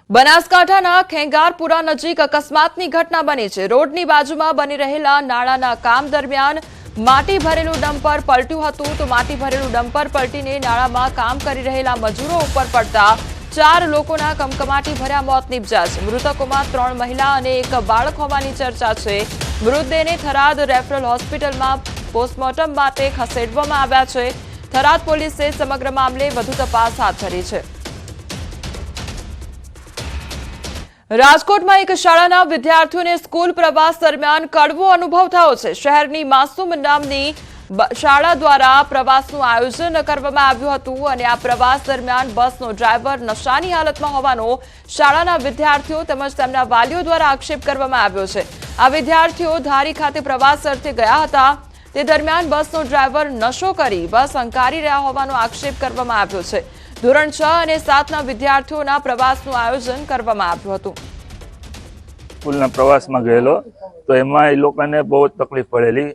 બનાસકાંઠાના ખેંગારપુરા નજીક અકસ્માતની ઘટના બની છે। રોડની બાજુમાં બની રહેલા નાળાના કામ દરમિયાન માટી ભરેલું ડમ્પર પલટ્યું હતું તો માટી ભરેલું ડમ્પર પલટીને નાળામાં કામ કરી રહેલા મજૂરો ઉપર પડતા 4 લોકોના કમકમાટી ભર્યા મોત નીપજ્યા છે। મૃતકોમાં 3 મહિલા અને 1 બાળક હોવાની ચર્ચા છે। મૃતદેહને થરાદ રેફરલ હોસ્પિટલમાં પોસ્ટમોર્ટમ માટે ખસેડવામાં આવ્યા છે। થરાદ પોલીસે સમગ્ર મામલે વધુ તપાસ હાથ ધરી છે। રાજકોટમાં એક શાળાના વિદ્યાર્થીઓને સ્કૂલ પ્રવાસ દરમિયાન કડવો અનુભવ થયો છે। શહેરની માસૂમ નામની શાળા દ્વારા પ્રવાસનું આયોજન કરવામાં આવ્યું હતું અને આ પ્રવાસ દરમિયાન બસનો ડ્રાઈવર નશાની હાલતમાં હોવાનો શાળાના વિદ્યાર્થીઓ તેમજ તેમના વાલીઓ દ્વારા આક્ષેપ કરવામાં આવ્યો છે। આ વિદ્યાર્થીઓ ધારી ખાતે પ્રવાસ અર્થે ગયા હતા તે દરમિયાન બસનો ડ્રાઈવર નશો કરી બસ હંકારી રહ્યા હોવાનો આક્ષેપ કરવામાં આવ્યો છે। ધોરણ 6 અને 7ના વિદ્યાર્થીઓના પ્રવાસનું આયોજન કરવામાં આવ્યું હતું। સ્કૂલના પ્રવાસમાં ગયેલો તો એમાં એ લોકોને બહુ તકલીફ પડેલી।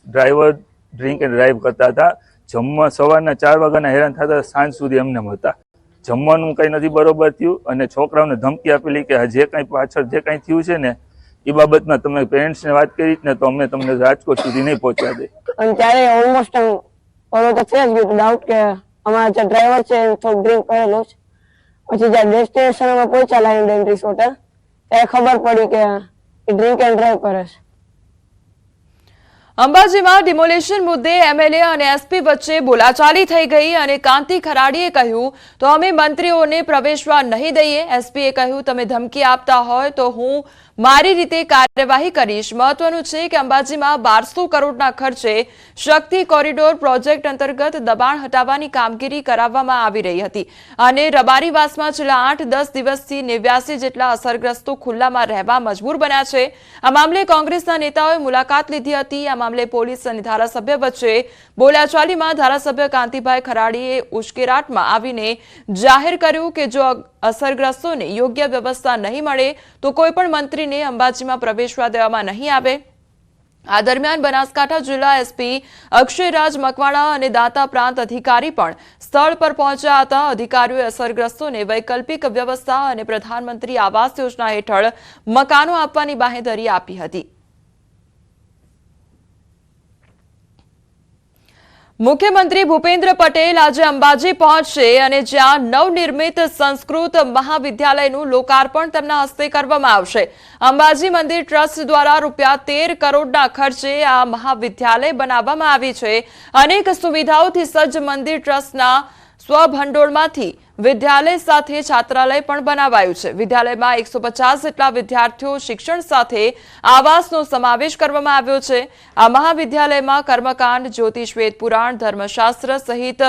ડ્રાઈવર ડ્રિંક એન્ડ ડ્રાઈવ કરતા હતા। જમવા સવારના 4 વાગ્યાના હેરાન થતા સાંજ સુધી એમને હતા। જમવાનું કંઈ નથી બરોબર થયું અને છોકરાઓને ધમકી આપેલી કે જે કંઈ પાછળ જે કંઈ થયું છે ને એ બાબતમાં તમે પેરેન્ટ્સને વાત કરી ને તો અમે તમને રાજકોટ સુધી નહીં પહોંચવા દે। અને ત્યારે ઓલમોસ્ટ ઓલો તો થઈ જ ગયું ડાઉટ કે અમારા જે ડ્રાઈવર છે થોડું ડ્રિંક કરેલો છે। પછી જ્યારે ડેસ્ટિનેશનમાં પહોંચ્યા લાઈન ડેન રિસોર્ટ ત્યારે ખબર પડી કે એ ડ્રિંક એન્ડ ડ્રાઈવ કરે છે। અંબાજીમાં ડિમોલેશન મુદ્દે એમએલએ અને એસપી વચ્ચે બોલાચાલી થઈ ગઈ અને કાંતિ ખરાડીએ કહ્યું તો અમે મંત્રીઓને પ્રવેશવા નહીં દઈએ। એસપીએ કહ્યું તમે ધમકી આપતા હોય તો હું મારી રીતે કાર્યવાહી કરીશ। મહત્વનું છે કે અંબાજીમાં 1200 કરોડના ખર્ચે શક્તિ કોરિડોર પ્રોજેક્ટ અંતર્ગત દબાણ હટાવવાની કામગીરી કરાવવામાં આવી રહી હતી અને રબારીવાસમાં છેલ્લા 8-10 દિવસથી 89 જેટલા અસરગ્રસ્તો ખુલ્લામાં રહેવા મજબૂર બન્યા છે। આ મામલે કોંગ્રેસના નેતાઓએ મુલાકાત લીધી હતી। આ મામલે પોલીસ અને ધારાસભ્ય વચ્ચે બોલાચાલીમાં ધારાસભ્ય કાંતિભાઈ ખરાડીએ ઉશ્કેરાટમાં આવીને જાહેર કર્યું કે જો અસરગ્રસ્તોને યોગ્ય વ્યવસ્થા નહીં મળે તો કોઈ પણ મંત્રીને અંબાજીમાં પ્રવેશવા દેવામાં નહીં આવે। આ દરમિયાન બનાસકાંઠા જિલ્લા એસપી અક્ષયરાજ મકવાણા અને દાંતા પ્રાંત અધિકારી પણ સ્થળ પર પહોંચ્યા હતા। અધિકારીઓએ અસરગ્રસ્તોને વૈકલ્પિક વ્યવસ્થા અને પ્રધાનમંત્રી આવાસ યોજના હેઠળ મકાનો આપવાની બાંહેધરી આપી હતી। મુખ્યમંત્રી ભૂપેન્દ્ર પટેલ આજે અંબાજી પહોંચશે અને જ્યાં નવનિર્મિત સંસ્કૃત મહાવિદ્યાલયનું લોકાર્પણ તેમના હસ્તે કરવામાં આવશે। અંબાજી મંદિર ટ્રસ્ટ દ્વારા ₹13 કરોડના ખર્ચે આ મહાવિદ્યાલય બનાવવામાં આવી છે। અનેક સુવિધાઓથી સજ્જ મંદિર ટ્રસ્ટના સ્વભંડોળમાંથી વિદ્યાલય સાથે છાત્રાલય પણ બનાવાયું છે। વિદ્યાલયમાં 150 જેટલા વિદ્યાર્થીઓ શિક્ષણ સાથે આવાસનો સમાવેશ કરવામાં આવ્યો છે। આ મહાવિદ્યાલયમાં કર્મકાંડ, જ્યોતિષ, વેદ પુરાણ, ધર્મશાસ્ત્ર સહિત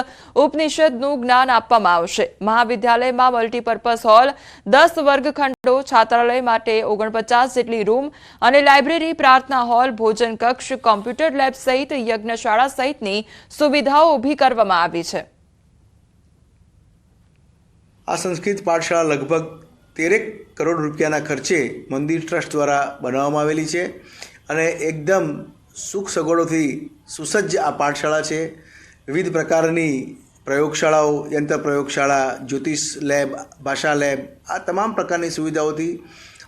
ઉપનિષદનું જ્ઞાન આપવામાં આવશે। મહાવિદ્યાલયમાં મલ્ટીપર્પઝ હોલ, 10 વર્ગખંડો, છાત્રાલય માટે 49 જેટલી રૂમ અને લાઇબ્રેરી, પ્રાર્થના હોલ, ભોજન કક્ષ, કોમ્પ્યુટર લેબ સહિત યજ્ઞશાળા સહિતની સુવિધાઓ ઊભી કરવામાં આવી છે। આ સંસ્કૃત પાઠશાળા લગભગ 13 કરોડ રૂપિયાના ખર્ચે મંદિર ટ્રસ્ટ દ્વારા બનાવવામાં આવેલી છે અને એકદમ સુખ સગવડોથી સુસજ્જ આ પાઠશાળા છે। વિવિધ પ્રકારની પ્રયોગશાળાઓ, યંત્ર પ્રયોગશાળા, જ્યોતિષ લેબ, ભાષા લેબ, આ તમામ પ્રકારની સુવિધાઓથી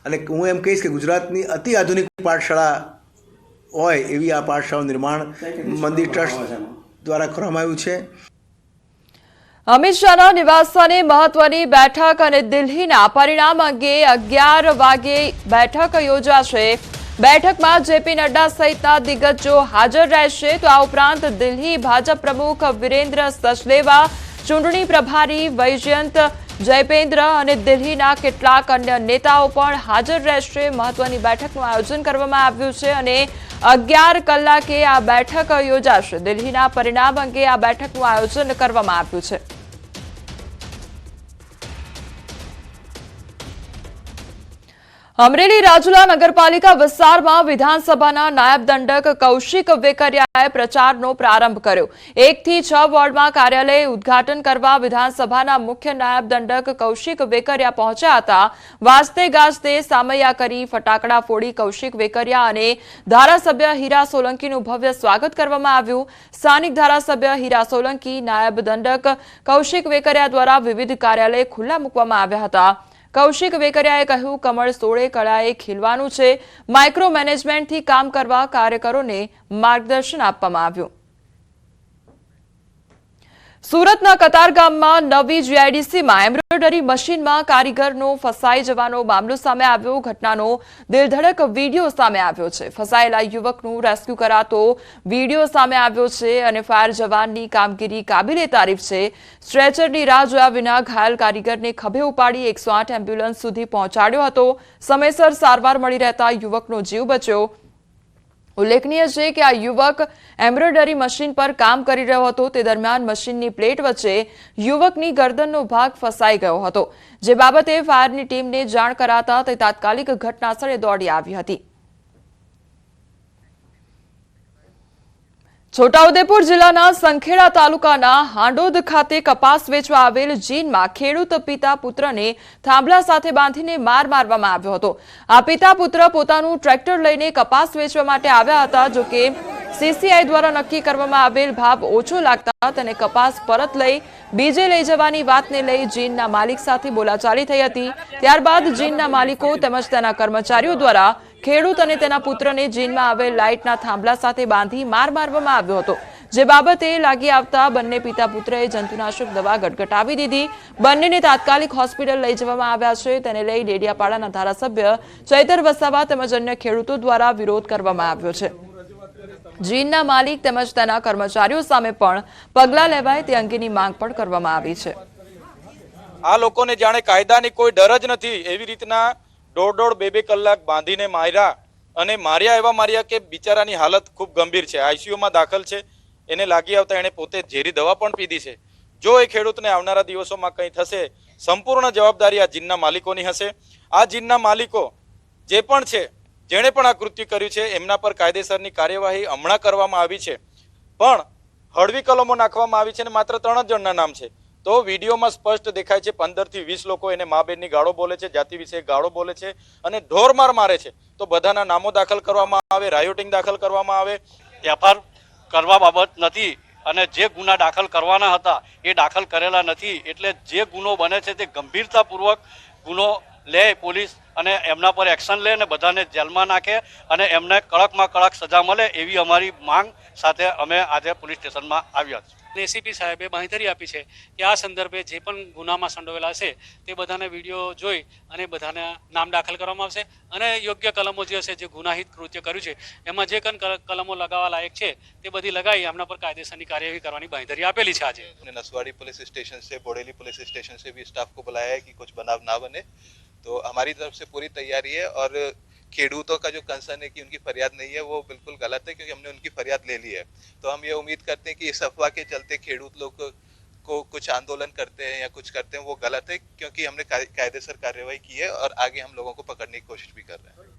અને હું એમ કહીશ કે ગુજરાતની અતિ આધુનિક પાઠશાળા હોય એવી આ પાઠશાળાનું નિર્માણ મંદિર ટ્રસ્ટ દ્વારા કરવામાં આવ્યું છે। અમિત શાહના નિવાસસ્થાને મહત્વની બેઠક અને દિલ્હીના પરિણામ અંગે 11 વાગે બેઠક યોજાશે। બેઠકમાં જેપી નડ્ડા સહિતના દિગ્ગજો હાજર રહેશે તો આ ઉપરાંત દિલ્હી ભાજપ પ્રમુખ વિરેન્દ્ર સચદેવા, ચૂંટણી પ્રભારી વૈજયંત જયપેન્દ્ર અને દિલ્હીના કેટલાક અન્ય નેતાઓ પણ હાજર રહેશે। મહત્વની બેઠકનું આયોજન કરવામાં આવ્યું છે અને 11 કલાકે આ બેઠક યોજાશે। દિલ્હીના પરિણામ અંગે આ બેઠકનું આયોજન કરવામાં આવ્યું છે। અમરેલી રાજુલા નગરપાલિકા વિસ્તારમાં વિધાનસભાના નાયબ દંડક કૌશિક વેકરિયાએ પ્રચારનો પ્રારંભ કર્યો। 1 થી 6 વોર્ડમાં કાર્યાલય ઉદ્ઘાટન કરવા વિધાનસભાના મુખ્ય નાયબ દંડક કૌશિક વેકરિયા પહોંચ્યા હતા। વાજતે ગાજતે સામૈયા કરી ફટાકડા ફોડી કૌશિક વેકરિયા અને ધારાસભ્ય હીરા સોલંકીનું ભવ્ય સ્વાગત કરવામાં આવ્યું। સ્થાનિક ધારાસભ્ય હીરા સોલંકી, નાયબ દંડક કૌશિક વેકરિયા દ્વારા વિવિધ કાર્યાલય ખુલ્લા મૂકવામાં આવ્યા હતા। કૌશિક વેકરિયાએ કહ્યું, કમળ 16 કળાએ ખીલવાનું છે. માઇક્રો મેનેજમેન્ટથી કામ કરવા કાર્યકરોને માર્ગદર્શન આપવામાં આવ્યું. સુરતના કતારગામમાં નવી જીઆઈડીસીમાં એમ્બ્રોઇડરી મશીનમાં કારીગરનો ફસાઈ જવાનો મામલો સામે આવ્યો. ઘટનાનો દિલધડક વિડીયો સામે આવ્યો છે. ફસાયેલા યુવકનું રેસ્ક્યુ કરાતો વિડીયો સામે આવ્યો છે અને ફાયર જવાનની કામગીરી કાબિલે તારીફ છે. સ્ટ્રેચરની રાહ જોયા વિના ઘાયલ કારીગરને ખભે ઉપાડી 108 એમ્બ્યુલન્સ સુધી પહોંચાડ્યો હતો. સમયસર સારવાર મળી રહેતા યુવકનો જીવ બચ્યો. ઉલ્લેખનીય છે કે આ યુવક એમ્બ્રોઇડરી મશીન પર કામ કરી રહ્યો હતો. તે દરમિયાન મશીનની પ્લેટ વચ્ચે યુવકની ગરદનનો ભાગ ફસાઈ ગયો હતો, જે બાબતે ફાયરની ટીમને જાણ કરાતા તે તાત્કાલિક ઘટનાસ્થળે દોડી આવી હતી. છોટાઉદેપુર જિલ્લાના સંખેડા તાલુકાના હાંડોદ ખાતે કપાસ વેચવા આવેલ જીનમાં ખેડૂત પિતા પુત્રને થાંભલા સાથે બાંધીને માર મારવામાં આવ્યો હતો. આ પિતા પુત્ર પોતાનું ટ્રેક્ટર લઈને કપાસ વેચવા માટે આવ્યા હતા. જોકે સીસીઆઈ દ્વારા નક્કી કરવામાં આવેલ ભાવ ઓછો લાગતા તેને કપાસ પરત લઈ બીજે લઈ જવાની વાતને લઈ જીનના માલિક સાથે બોલાચાલી થઈ હતી. ત્યારબાદ જીનના માલિકો તેમજ તેના કર્મચારીઓ દ્વારા ખેડૂત અને તેના પુત્રને જીનમાં આવેલ લાઇટના થાંભલા સાથે બાંધી માર મારવામાં આવ્યો હતો, જે બાબતે લાગી આવતા બંને પિતા પુત્રએ જંતુનાશક દવા ગટગટાવી દીધી. બંનેને તાત્કાલિક હોસ્પિટલ લઈ જવામાં આવ્યા છે. તેને લઈ ડેડિયાપાડાના ધારાસભ્ય ચૈતર વસાવા તેમજ અન્ય ખેડૂતો દ્વારા વિરોધ કરવામાં આવ્યો છે. જીનના માલિક તેમજ તેના કર્મચારીઓ સામે પણ પગલાં લેવાય તે અંગેની માંગ પણ કરવામાં આવી છે. આ લોકોને જાણે કાયદાની કોઈ ડર જ નથી એવી રીતના 1.5-2 કલાક બાંધીને માર્યા અને માર્યા એવા માર્યા કે બિચારાની હાલત ખૂબ ગંભીર છે. આઈસીયુમાં દાખલ છે. એને લાગી આવતા એને પોતે ઝેરી દવા પણ પીધી છે. જો એ ખેડૂતને આવનારા દિવસોમાં કંઈ થશે, સંપૂર્ણ જવાબદારી આ જીનના માલિકોની હશે. આ જીનના માલિકો જે પણ છે, જેણે પણ આ કૃત્ય કર્યું છે, એમના પર કાયદેસરની કાર્યવાહી હમણાં કરવામાં આવી છે. પણ હળવી કલમો નાખવામાં આવી છે અને માત્ર 3 જ જણના નામ છે. તો વિડીયોમાં સ્પષ્ટ દેખાય છે 15 થી 20 લોકો એને મા બેનની ગાળો બોલે છે, જાતિ વિશે ગાળો બોલે છે અને ઢોરમાર મારે છે. તો બધાના નામો દાખલ કરવામાં આવે, રાયોટિંગ દાખલ કરવામાં આવે. એફઆઈઆર કરવા બાબત નથી અને જે ગુના દાખલ કરવાના હતા એ દાખલ કરેલા નથી. એટલે જે ગુનો બને છે તે ગંભીરતાપૂર્વક ગુનો લે પોલીસ અને એમના પર એક્શન લે અને બધાને જેલમાં નાખે અને એમને કડકમાં કડક સજા મળે એવી અમારી માંગ સાથે અમે આજે પોલીસ સ્ટેશનમાં આવ્યા છીએ. એસીપી સાહેબે બાંહેધરી આપી છે કે આ સંદર્ભે જે પણ ગુનામાં સંડોવેલા છે તે બધાને વિડીયો જોઈ અને બધાને નામ દાખલ કરવામાં આવશે અને યોગ્ય કલમો જે હશે, જે ગુનાહિત કૃત્ય કર્યું છે એમાં જે કલમો લગાવવા લાયક છે તે બધી લગાવી એમના પર કાયદેસરની કાર્યવાહી કરવાની બાંહેધરી આપેલી છે. આજે नसवाड़ी पुलिस स्टेशन से बोडेली पुलिस स्टेशन से भी स्टाफ को बुलाया है कि कुछ बनाव ना बने. तो हमारी तरफ से पूरी तैयारी है और खेडूतों का जो कंसर्न है कि उनकी फरियाद नहीं है वो बिल्कुल गलत है, क्योंकि हमने उनकी फरियाद ले ली है. तो हम ये उम्मीद करते हैं कि इस अफवाह के चलते खेडूत लोग को कुछ आंदोलन करते हैं या कुछ करते हैं वो गलत है, क्योंकि हमने कायदेसर कार्यवाही की है और आगे हम लोगों को पकड़ने की कोशिश भी कर रहे हैं.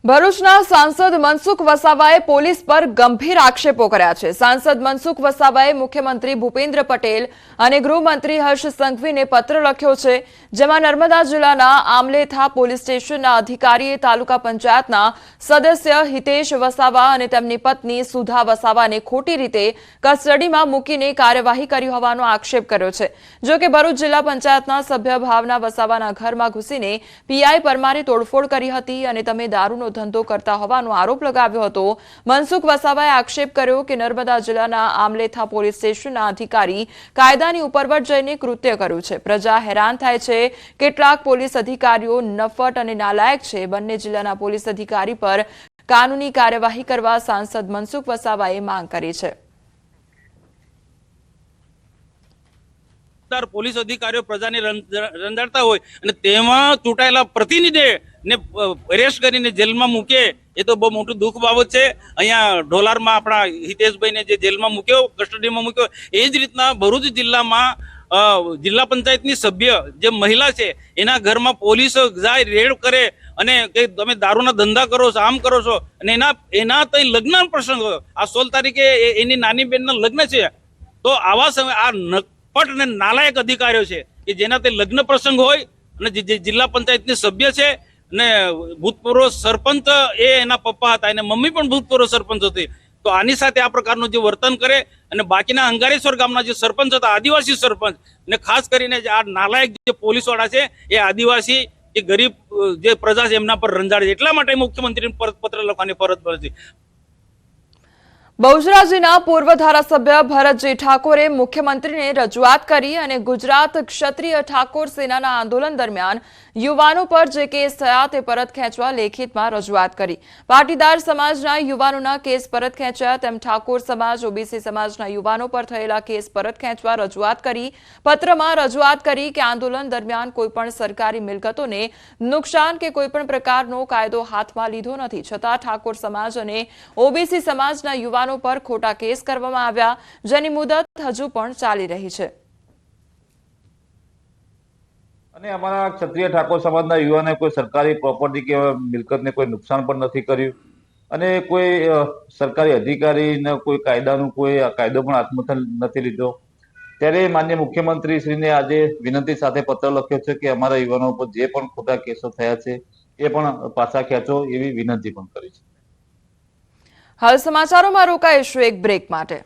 ભરૂચના સાંસદ મનસુખ વસાવાએ પોલીસ પર ગંભીર આક્ષેપો કર્યા છે. સાંસદ મનસુખ વસાવાએ મુખ્યમંત્રી ભૂપેન્દ્ર પટેલ અને ગૃહમંત્રી હર્ષ સંઘવીને પત્ર લખ્યો છે, જેમાં નર્મદા જિલ્લાના આમલેથા પોલીસ સ્ટેશનના અધિકારીએ તાલુકા પંચાયતના સદસ્ય હિતેશ વસાવા અને તેમની પત્ની સુધા વસાવાને ખોટી રીતે કસ્ટડીમાં મૂકીને કાર્યવાહી કરી હોવાનો આક્ષેપ કર્યો છે. જો કે ભરૂચ જિલ્લા પંચાયતના સભ્ય ભાવના વસાવાના ઘરમાં ઘૂસીને પીઆઈ પરમારે તોડફોડ કરી હતી અને તમે દારૂનો ધંધો કરતા હોવાનો આરોપ લગાવ્યો હતો. મનસુખ વસાવાએ આક્ષેપ કર્યો કે નર્મદા જિલ્લાના આમલેથા પોલીસ સ્ટેશનના અધિકારી કાયદાની ઉપરવટ જઈને કૃત્ય કર્યું છે. પ્રજા હેરાન થાય છે. કેટલાક પોલીસ અધિકારીઓ નફટ અને નાલાયક છે. બંને જિલ્લાના પોલીસ અધિકારી પર કાનૂની કાર્યવાહી કરવા સાંસદ મનસુખ વસાવાએ માંગ કરી છે. પોલીસ અધિકારીઓ પ્રજાને રંજાડતા હોય અને તેમાં ચૂંટાયેલા પ્રતિનિધિ ને અરેસ્ટ કરીને જેલમાં મૂકે એ તો બહુ મોટું દુઃખ બાબત છે. અહીંયા ઢોલારમાં આપણા હિતેશભાઈને જે જેલમાં મૂક્યો, કસ્ટડીમાં મૂક્યો, એ જ રીતના ભરૂચ જિલ્લામાં જિલ્લા પંચાયતની સભ્ય જે મહિલા છે એના ઘરમાં પોલીસ જાય, રેડ કરે અને કે તમે દારૂના ધંધા કરો છો, આમ કરો છો અને એના તઈ લગ્ન પ્રસંગ આ 16 તારીખે એની નાની બેનના લગ્ન છે. તો આવા સમય આ નકપટ અને નાલાયક અધિકારીઓ છે કે જેના તે લગ્ન પ્રસંગ હોય અને જે જિલ્લા પંચાયતની સભ્ય છે અને ભૂતપૂર્વ સરપંચ એ એના પપ્પા હતા, એને મમ્મી પણ ભૂતપૂર્વ સરપંચ હતી. તો તો આની સાથે આ પ્રકારનું જે વર્તન કરે અને બાકીના અંગારેશ્વર ગામના જે સરપંચ હતા, આદિવાસી સરપંચ, અને ખાસ કરીને આ નાલાયક જે પોલીસવાળા છે એ આદિવાસી જે ગરીબ જે પ્રજા છે એમના પર રંજાડે છે. એટલા માટે મુખ્યમંત્રીને પત્ર લખવાની ફરજ પડે છે. બહુચરાજીના પૂર્વ ધારાસભ્ય ભરતજી ઠાકોરે મુખ્યમંત્રીને રજૂઆત કરી અને ગુજરાત ક્ષત્રિય ઠાકોર સેનાના આંદોલન દરમિયાન યુવાનો પર જે કેસ થયા તે પરત ખેંચવા લેખિતમાં રજૂઆત કરી. પાટીદાર સમાજના યુવાનોના કેસ પરત ખેંચ્યા, તેમ ઠાકોર સમાજ, ઓબીસી સમાજના યુવાનો પર થયેલા કેસ પરત ખેંચવા રજૂઆત કરી. પત્રમાં રજૂઆત કરી કે આંદોલન દરમિયાન કોઈપણ સરકારી મિલકતોને નુકસાન કે કોઈપણ પ્રકારનો કાયદો હાથમાં લીધો નથી, છતાં ઠાકોર સમાજ અને ઓબીસી સમાજના યુવાનો પર ખોટા કેસ કરવામાં આવ્યા, જેની મુદત હજુ પણ ચાલી રહી છે. અને અમારા ક્ષત્રિય ઠાકોર સમાજના યુવાને કોઈ સરકારી પ્રોપર્ટી કે મિલકતને કોઈ નુકસાન પણ નથી કર્યું અને કોઈ સરકારી અધિકારીને કોઈ કાયદાનું કોઈ કાયદો પણ હાથમાં નથી લીધો. ત્યારે માન્ય મુખ્યમંત્રી શ્રીને આજે વિનંતી સાથે પત્ર લખ્યો છે કે અમારા યુવાનો પર જે પણ ખોટા કેસો થયા છે એ પણ પાછા ખેંચો એવી વિનંતી પણ કરી છે. હાલ સમાચારોમાં રોકાઈશું એક બ્રેક માટે.